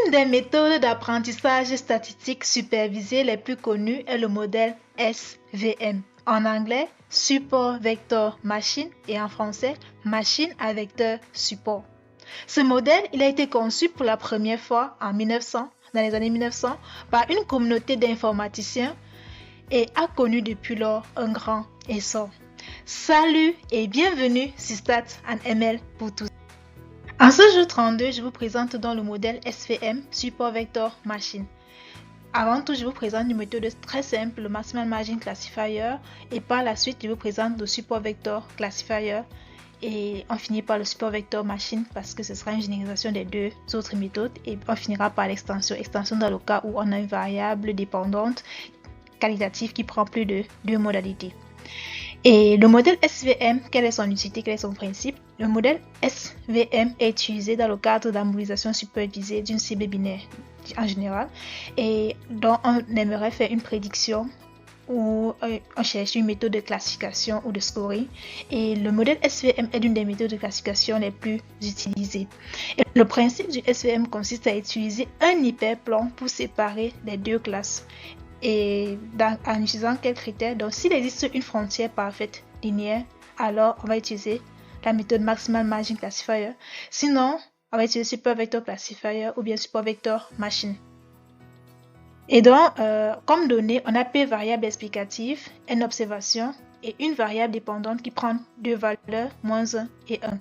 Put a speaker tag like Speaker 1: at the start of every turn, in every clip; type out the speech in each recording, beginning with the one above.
Speaker 1: Une des méthodes d'apprentissage statistique supervisées les plus connues est le modèle SVM. En anglais, Support Vector Machine et en français, Machine à vecteur support. Ce modèle, il a été conçu pour la première fois dans les années 1900, par une communauté d'informaticiens et a connu depuis lors un grand essor. Salut et bienvenue sur Stats and ML pour tous. En ce jour 32, je vous présente donc le modèle SVM, Support Vector Machine. Avant tout, je vous présente une méthode très simple, le Maximal Margin Classifier, et par la suite, je vous présente le Support Vector Classifier, et on finit par le Support Vector Machine parce que ce sera une généralisation des deux autres méthodes, et on finira par l'extension dans le cas où on a une variable dépendante qualitative qui prend plus de deux modalités. Et le modèle SVM, quelle est son utilité, quel est son principe? Le modèle SVM est utilisé dans le cadre d'harmonisation supervisée d'une cible binaire en général, et dont on aimerait faire une prédiction ou on cherche une méthode de classification ou de scoring. Et le modèle SVM est l'une des méthodes de classification les plus utilisées. Et le principe du SVM consiste à utiliser un hyperplan pour séparer les deux classes. Et en utilisant quels critères? Donc, s'il existe une frontière parfaite linéaire, alors on va utiliser la méthode Maximal Margin Classifier. Sinon, on va utiliser Support Vector Classifier ou bien Support Vector Machine. Et donc, comme données, on a P variable explicative, N observation et une variable dépendante qui prend deux valeurs, moins 1 et 1.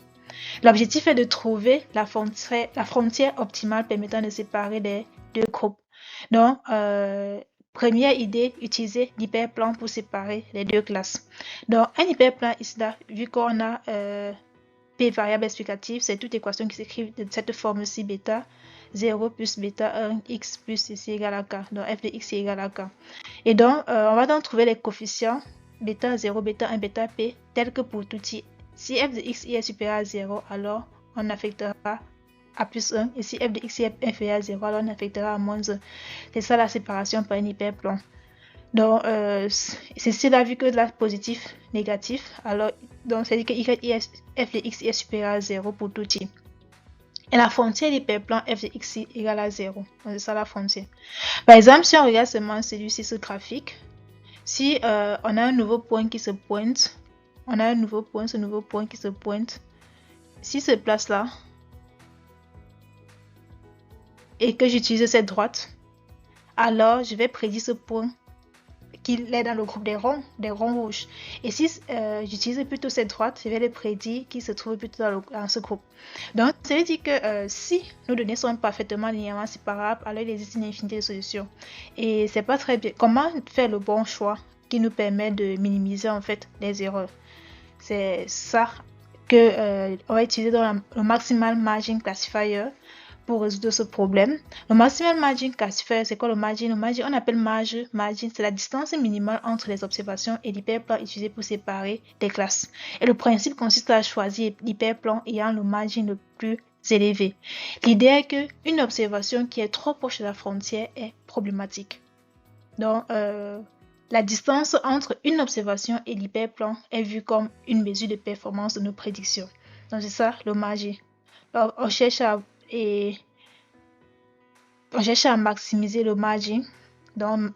Speaker 1: L'objectif est de trouver la frontière optimale permettant de séparer les deux groupes. Donc, première idée, utiliser l'hyperplan pour séparer les deux classes. Donc, un hyperplan ici, là, vu qu'on a P variable explicative, c'est toute équation qui s'écrit de cette forme-ci, bêta 0 plus bêta 1, x plus ici égale à k. Donc, f de x est égal à k. Et donc, on va donc trouver les coefficients bêta 0, bêta 1, bêta p, tels que pour tout i. Si f de x est supérieur à 0, alors on affectera à plus 1. Et si f de x est inférieur à 0, alors on affectera à moins 1. C'est ça la séparation par un hyperplan. Donc, c'est cela vu que là, positif, négatif. Alors, donc, c'est-à-dire que f de x est supérieur à 0 pour tout i. Et la frontière d'hyperplan f de x égale à 0. C'est ça la frontière. Par exemple, si on regarde seulement celui-ci, ce graphique, si on a un nouveau point qui se pointe, ce nouveau point qui se pointe, s'il se place là, et que j'utilise cette droite, alors je vais prédire ce point qu'il est dans le groupe des ronds rouges. Et si j'utilise plutôt cette droite, je vais le prédire qu'il se trouve plutôt dans ce groupe. Donc, ça veut dire que si nos données sont parfaitement linéairement séparables, alors il existe une infinité de solutions. Et c'est pas très bien. Comment faire le bon choix qui nous permet de minimiser en fait les erreurs? C'est ça que on va utiliser dans le Maximal Margin Classifier pour résoudre ce problème. Le Maximal Margin Classifier, c'est quoi le margin? Le margin, on appelle margin, c'est la distance minimale entre les observations et l'hyperplan utilisé pour séparer des classes. Et le principe consiste à choisir l'hyperplan ayant le margin le plus élevé. L'idée est qu'une observation qui est trop proche de la frontière est problématique. Donc, la distance entre une observation et l'hyperplan est vue comme une mesure de performance de nos prédictions. Donc, c'est ça le margin. Alors, on cherche à maximiser le margin. Donc,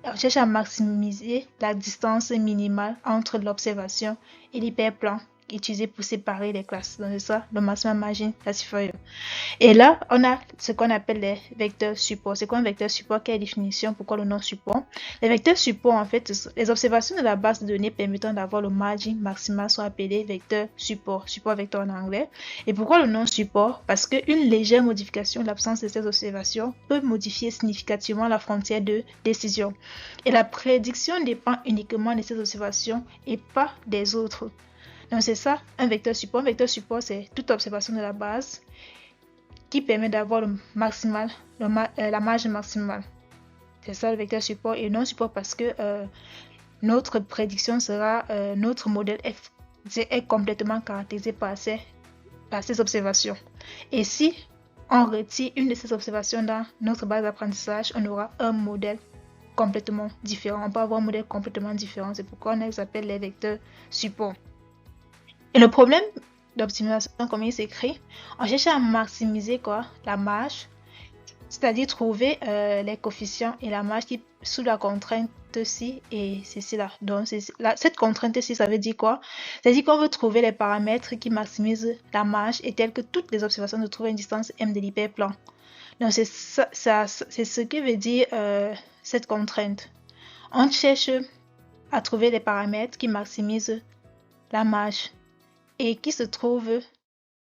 Speaker 1: on cherche à maximiser la distance minimale entre l'observation et l'hyperplan utilisé pour séparer les classes. Donc, c'est ça le Maximal Margin Classifier. Et là, on a ce qu'on appelle les vecteurs support. C'est quoi un vecteur support? Quelle définition? Pourquoi le nom support? Les vecteurs support, en fait, les observations de la base de données permettant d'avoir le margin maximal sont appelées vecteurs support vecteur en anglais. Et pourquoi le nom support? Parce qu'une légère modification de l'absence de ces observations peut modifier significativement la frontière de décision. Et la prédiction dépend uniquement de ces observations et pas des autres. Donc, c'est ça un vecteur support. Un vecteur support, c'est toute observation de la base qui permet d'avoir le maximal, la marge maximale. C'est ça le vecteur support et non support parce que notre prédiction sera, notre modèle est complètement caractérisé par ces observations. Et si on retire une de ces observations dans notre base d'apprentissage, on aura un modèle complètement différent. On peut avoir un modèle complètement différent. C'est pourquoi on les appelle les vecteurs support. Et le problème d'optimisation, comme il s'écrit, on cherche à maximiser la marge c'est-à-dire trouver les coefficients et la marge qui sous la contrainte ci et ceci là. Donc cette contrainte ci, ça veut dire quoi? Ça veut dire qu'on veut trouver les paramètres qui maximisent la marge et tels que toutes les observations se trouvent à une distance m de l'hyperplan. Donc c'est c'est ce que veut dire cette contrainte. On cherche à trouver les paramètres qui maximisent la marge et qui se trouvent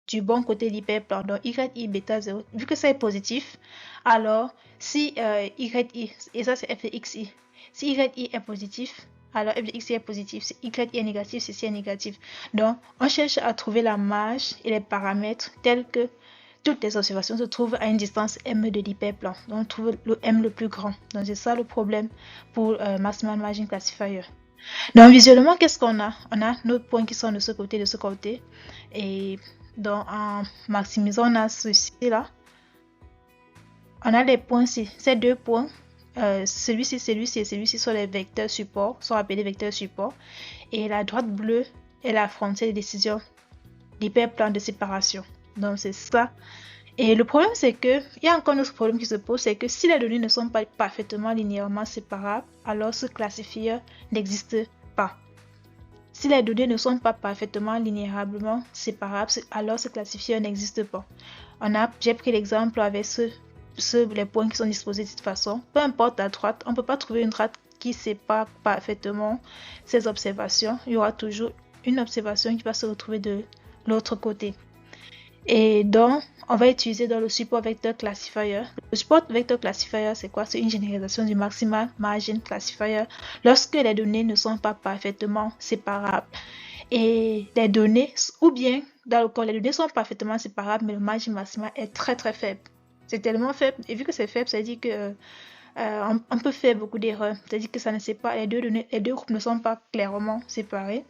Speaker 1: du bon côté de l'hyperplan. Donc yi bêta 0, vu que ça est positif, alors si yi, et ça c'est f de xi, si yi est positif, alors f de xi est positif, si yi est négatif, ceci est négatif. Donc on cherche à trouver la marge et les paramètres tels que toutes les observations se trouvent à une distance m de l'hyperplan. Donc on trouve le m le plus grand. Donc c'est ça le problème pour Maximal Margin Classifier. Donc visuellement, qu'est-ce qu'on a? On a nos points qui sont de ce côté, et donc en maximisant, on a ceci là. On a les points ci, ces deux points, celui-ci et celui-ci sont les vecteurs support, sont appelés vecteurs support, et la droite bleue est la frontière de décision d'hyperplan de séparation. Donc c'est ça. Et le problème, c'est que il y a encore un autre problème qui se pose, c'est que si les données ne sont pas parfaitement linéairement séparables, alors ce classifier n'existe pas. Si les données ne sont pas parfaitement linéairement séparables, alors ce classifier n'existe pas. J'ai pris l'exemple avec les points qui sont disposés de cette façon. Peu importe la droite, on ne peut pas trouver une droite qui sépare parfaitement ces observations. Il y aura toujours une observation qui va se retrouver de l'autre côté. Et donc, on va utiliser dans le support vector classifier. Le support vector classifier, c'est quoi? C'est une généralisation du Maximal Margin Classifier lorsque les données ne sont pas parfaitement séparables. Et les données, ou bien dans le cas, les données sont parfaitement séparables, mais le margin maximal est très très faible. C'est tellement faible, et vu que c'est faible, ça veut dire que on peut faire beaucoup d'erreurs. C'est-à-dire que ça ne sait pas, les deux groupes ne sont pas clairement séparés.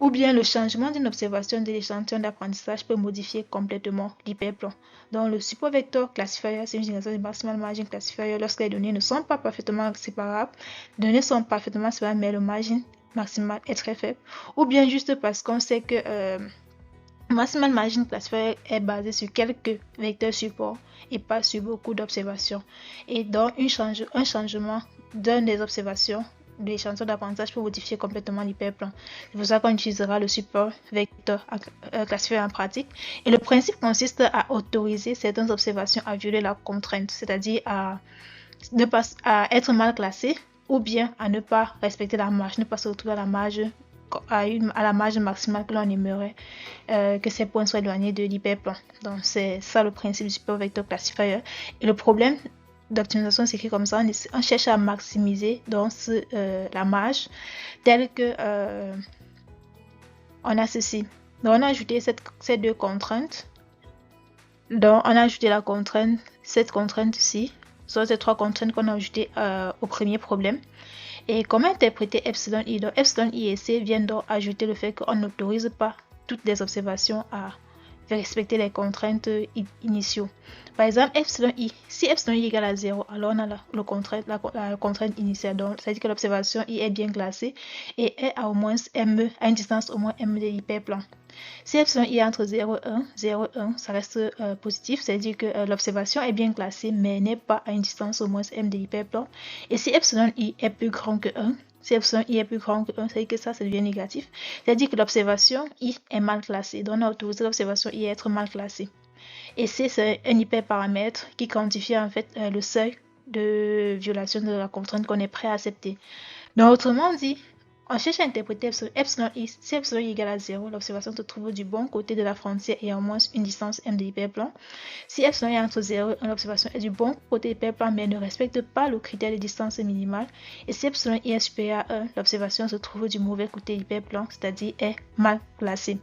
Speaker 1: Ou bien le changement d'une observation de l'échantillon d'apprentissage peut modifier complètement l'hyperplan. Donc le support vector classifier, c'est une génération du Maximal Margin Classifier lorsque les données ne sont pas parfaitement séparables. Les données sont parfaitement séparables, mais le margin maximal est très faible. Ou bien juste parce qu'on sait que Maximal Margin Classifier est basé sur quelques vecteurs support et pas sur beaucoup d'observations. Et donc un changement d'une des observations de l'échantillon d'apprentissage peut modifier complètement l'hyperplan. C'est pour ça qu'on utilisera le support vecteur classifié en pratique. Et le principe consiste à autoriser certaines observations à violer la contrainte, c'est-à-dire à être mal classées ou bien à ne pas respecter la marge, ne pas se retrouver à la marge maximale que l'on aimerait que ces points soient éloignés de l'hyperplan. Donc c'est ça le principe du support vecteur classifier. Et le problème d'optimisation, c'est écrit comme ça, on cherche à maximiser donc la marge telle que on a ceci. Donc on a ajouté ces deux contraintes. Donc on a ajouté cette contrainte ici, soit ces trois contraintes qu'on a ajoutées au premier problème. Et comment interpréter epsilon i? Donc epsilon i et c viennent donc ajouter le fait qu'on n'autorise pas toutes les observations à respecter les contraintes initiaux. Par exemple, epsilon i, si epsilon i égale à 0, alors on a la contrainte initiale. Donc, ça veut dire que l'observation i est bien classée et est à au moins m, à une distance au moins m de l'hyperplan. Si epsilon i est entre 0 et 1, ça reste positif, c'est-à-dire que l'observation est bien classée mais n'est pas à une distance au moins m de l'hyperplan. Et si epsilon i est plus grand que 1, si epsilon i est plus grand que 1, ça veut dire que ça devient négatif. C'est-à-dire que l'observation i est mal classée. Donc on a autorisé l'observation i à être mal classée. Et c'est un hyperparamètre qui quantifie en fait le seuil de violation de la contrainte qu'on est prêt à accepter. Donc autrement dit, on cherche à interpréter epsilon i. Si epsilon i égale à 0, l'observation se trouve du bon côté de la frontière et à au moins une distance m de l'hyperplan. Si epsilon i est entre 0 et 1, l'observation est du bon côté de l'hyperplan mais ne respecte pas le critère de distance minimale. Et si epsilon i est supérieur à 1, l'observation se trouve du mauvais côté de l'hyperplan, c'est-à-dire est mal classée.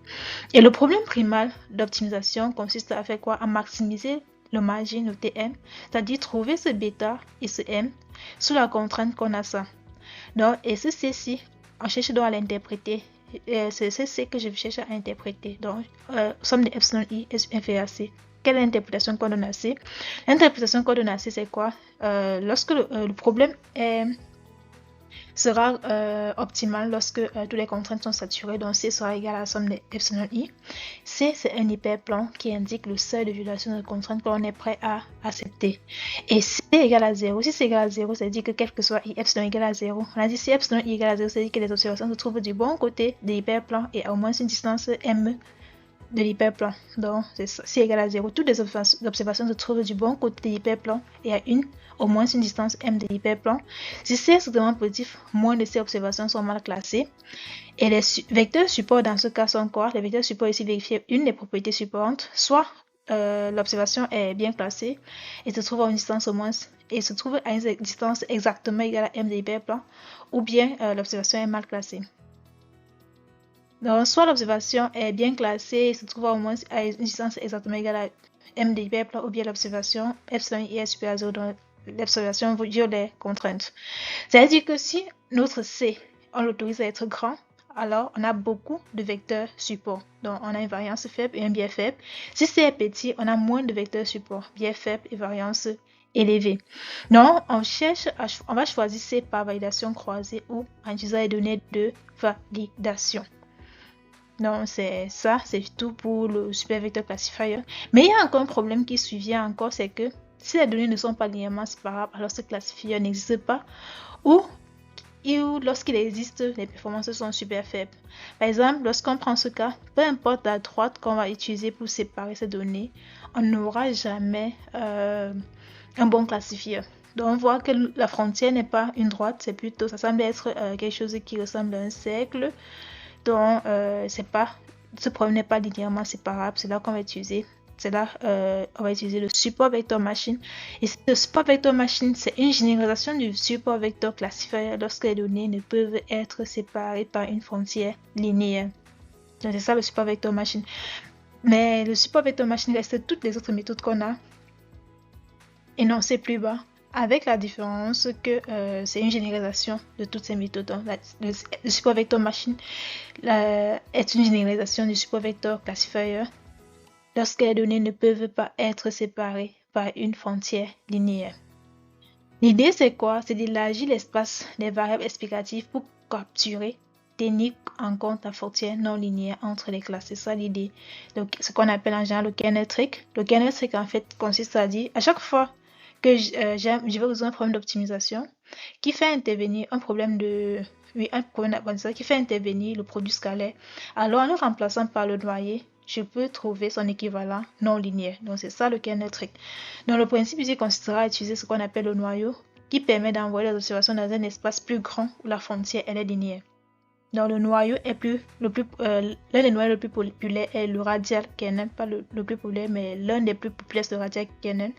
Speaker 1: Et le problème primal d'optimisation consiste à faire quoi? À maximiser le margin, le Tm, c'est-à-dire trouver ce bêta et ce m sous la contrainte qu'on a ça. Donc, et ce C-ci, on cherche donc à l'interpréter. C'est ce que je cherche à interpréter. Donc, somme de epsilon i est inférieur à c. Quelle est l'interprétation qu'on donne à c? L'interprétation qu'on donne à c, c'est quoi? Lorsque le problème est sera optimal lorsque toutes les contraintes sont saturées, donc C sera égal à la somme de epsilon i. C, c'est un hyperplan qui indique le seuil de violation de contrainte que l'on est prêt à accepter. Et C égale à 0. Si c'est égal à 0, ça veut dire que quel que soit i, epsilon égal à 0. On a dit si epsilon i égale à 0, ça veut dire que les observations se trouvent du bon côté de l'hyperplan et à au moins une distance m de l'hyperplan. Donc, c'est ça. Si égal à 0, toutes les observations se trouvent du bon côté de l'hyperplan et à au moins une distance m de l'hyperplan. Si c'est extrêmement positif, moins de ces observations sont mal classées. Et les vecteurs support dans ce cas sont quoi? Les vecteurs support ici vérifient une des propriétés supporantes, soit l'observation est bien classée et se trouve à une distance au moins et se trouve à une distance exactement égale à m de l'hyperplan, ou bien l'observation est mal classée. Donc, soit l'observation est bien classée et se trouve au moins à une distance exactement égale à m de l'hyperplan, ou bien l'observation epsilon i est supérieur à 0, donc l'observation viole les contraintes. C'est-à-dire que si notre C, on l'autorise à être grand, alors on a beaucoup de vecteurs support. Donc, on a une variance faible et un biais faible. Si C est petit, on a moins de vecteurs support, biais faible et variance élevée. Donc, on va choisir C par validation croisée ou en utilisant les données de validation. Donc, c'est ça, c'est tout pour le supervecteur classifier. Mais il y a encore un problème qui survient encore, c'est que si les données ne sont pas linéairement séparables, alors ce classifier n'existe pas, ou lorsqu'il existe, les performances sont super faibles. Par exemple, lorsqu'on prend ce cas, peu importe la droite qu'on va utiliser pour séparer ces données, on n'aura jamais un bon classifier. Donc, on voit que la frontière n'est pas une droite, c'est plutôt, ça semble être quelque chose qui ressemble à un cercle. Donc, ce problème n'est pas linéairement séparable. C'est là qu'on va utiliser. C'est là on va utiliser le support vector machine. Et le support vector machine, c'est une généralisation du support vector classifier lorsque les données ne peuvent être séparées par une frontière linéaire. Donc, c'est ça le support vector machine. Mais le support vector machine reste toutes les autres méthodes qu'on a énoncées plus bas, avec la différence que c'est une généralisation de toutes ces méthodes. Donc, le support vector machine est une généralisation du support vector classifier lorsque les données ne peuvent pas être séparées par une frontière linéaire. L'idée, c'est quoi? C'est d'élargir l'espace des variables explicatives pour capturer, tenir en compte la frontière non linéaire entre les classes. C'est ça l'idée. Donc, ce qu'on appelle en général le kernel trick. Le kernel trick, en fait, consiste à dire, à chaque fois que je vais résoudre un problème d'optimisation qui fait intervenir un problème d'apprentissage qui fait intervenir le produit scalaire, alors en le remplaçant par le noyé, je peux trouver son équivalent non linéaire. Donc, c'est ça le kernel trick. Donc, le principe ici consistera à utiliser ce qu'on appelle le noyau qui permet d'envoyer les observations dans un espace plus grand où la frontière elle est linéaire. Donc, le noyau est l'un des noyaux les plus populaires est le radial kernel, pas le plus populaire, mais l'un des plus populaires c'est le radial kernel.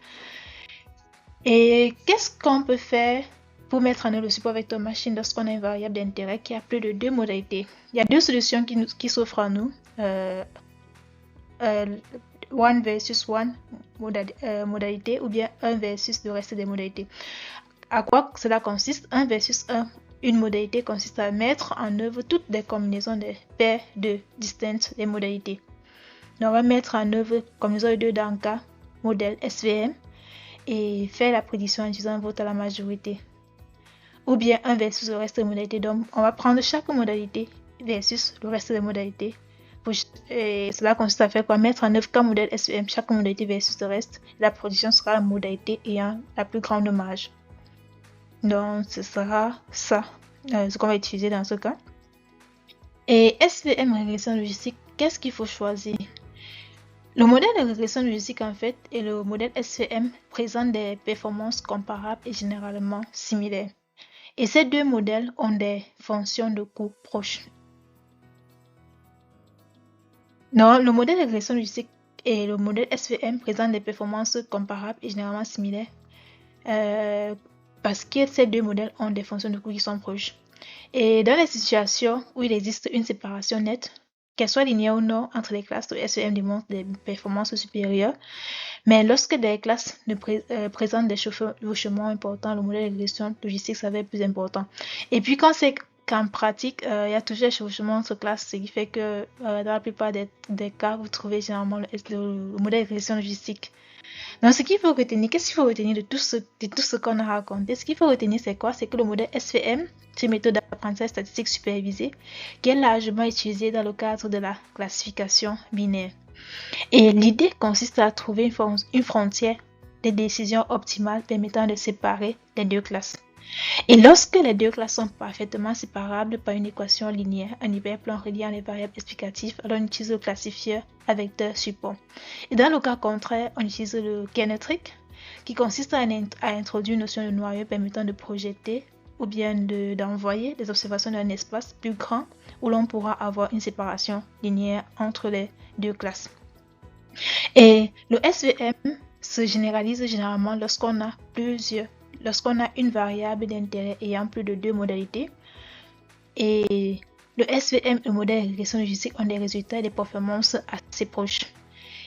Speaker 1: Et qu'est-ce qu'on peut faire pour mettre en œuvre le support vector machine lorsqu'on a une variable d'intérêt qui a plus de deux modalités? Il y a deux solutions qui s'offrent à nous. One versus one modalité, ou bien un versus le reste des modalités. À quoi cela consiste? Un versus un. Une modalité consiste à mettre en œuvre toutes les combinaisons des paires de distinctes des modalités. Donc, on va mettre en œuvre combinaison de deux dans le cas modèle SVM et faire la prédiction en utilisant un vote à la majorité. Ou bien un versus le reste des modalités. Donc, on va prendre chaque modalité versus le reste des modalités. Et cela consiste à faire quoi? Mettre en œuvre qu'un modèle SVM, chaque modalité versus le reste. La prédiction sera la modalité ayant la plus grande marge. Donc, ce sera ça, ce qu'on va utiliser dans ce cas. Et SVM régression logistique, qu'est-ce qu'il faut choisir? Le modèle de régression logistique, en fait, et le modèle SVM présentent des performances comparables et généralement similaires. Et ces deux modèles ont des fonctions de coût proches. Non, le modèle de régression logistique et le modèle SVM présentent des performances comparables et généralement similaires parce que ces deux modèles ont des fonctions de coût qui sont proches. Et dans les situations où il existe une séparation nette, qu'elle soit linéaire ou non entre les classes, le SVM démontre des performances supérieures. Mais lorsque des classes présentent des chevauchements importants, le modèle de régression logistique s'avère plus important. Et puis quand ces qu'en pratique, il y a toujours un chevauchement entre classes, ce qui fait que dans la plupart des cas, vous trouvez généralement le modèle de régression logistique. Donc, ce qu'il faut retenir, qu'est-ce qu'il faut retenir de tout ce qu'on a raconté? Ce qu'il faut retenir, c'est quoi? C'est que le modèle SVM, c'est une méthode d'apprentissage statistique supervisée, qui est largement utilisée dans le cadre de la classification binaire. Et l'idée consiste à trouver une frontière des décisions optimales permettant de séparer les deux classes. Et lorsque les deux classes sont parfaitement séparables par une équation linéaire, un hyperplan reliant les variables explicatives, alors on utilise le classifieur à vecteur support. Et dans le cas contraire, on utilise le kernel-trick, qui consiste à introduire une notion de noyau permettant de projeter ou bien d'envoyer des observations dans un espace plus grand où l'on pourra avoir une séparation linéaire entre les deux classes. Et le SVM se généralise généralement lorsqu'on a une variable d'intérêt ayant plus de deux modalités. Et le SVM et le modèle de régression logistique ont des résultats et des performances assez proches.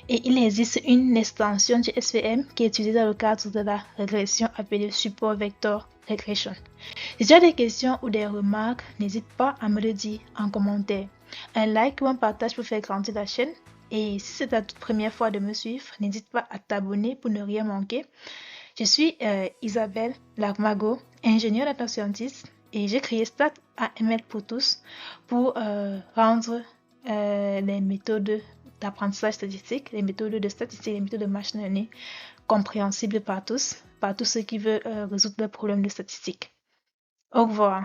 Speaker 1: Et il existe une extension du SVM qui est utilisée dans le cadre de la régression appelée Support Vector Regression. Si tu as des questions ou des remarques, n'hésite pas à me le dire en commentaire. Un like ou un partage pour faire grandir la chaîne. Et si c'est ta toute première fois de me suivre, n'hésite pas à t'abonner pour ne rien manquer. Je suis Isabelle Lagmago, ingénieure data scientist, et j'ai créé StatAML pour tous pour rendre les méthodes d'apprentissage statistique, les méthodes de statistique, les méthodes de machine learning compréhensibles par tous ceux qui veulent résoudre leurs problèmes de statistique. Au revoir.